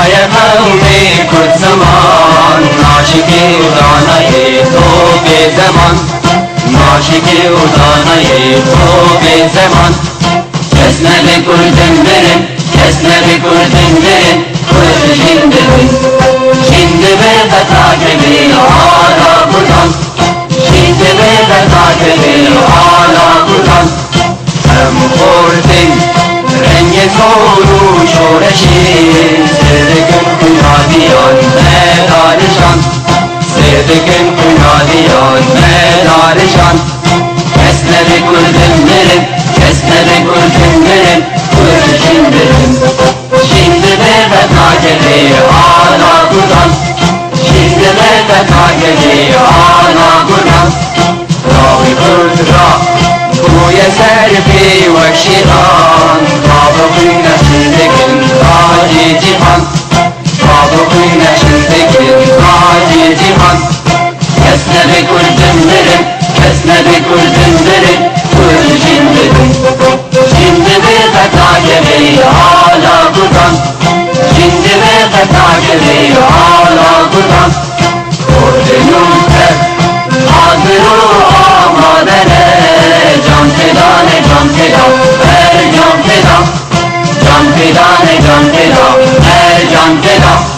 Daye kavmi kurt zaman, naşiki udanayi to be zaman, naşiki udanayi to be zaman. Kesne bir kurdun derin, kesne bir kurdun derin, kurt şimdi bin. Şimdi bir de takibi hala buradan, şimdi bir de takibi hala buradan. Hem kurdun rengi soru şoreşi, sevdiğim künadiyan medarişan, sevdiğim künadiyan medarişan. Kesne bir kurdun derin, kesne bir kurdun derin, kurt şimdi bin. Şimdi bir de takibi hala buradan, şimdi bir de takibi hala buradan. Ravi kurt ra, bu yeser fi vekşiran, Kabukuyla şimdikin taci cihan, Kabukuyla şimdikin taci cihan. Kesne bir kurdun derin, kesne bir kurdun derin, kurt şimdi bin. Şimdi bir de takibi hala buradan, şimdi bir de takibi hala buradan. Kurdunum ter, hazır-ı amadene, can feda ne can feda, her can feda, can feda ne can feda, her can feda.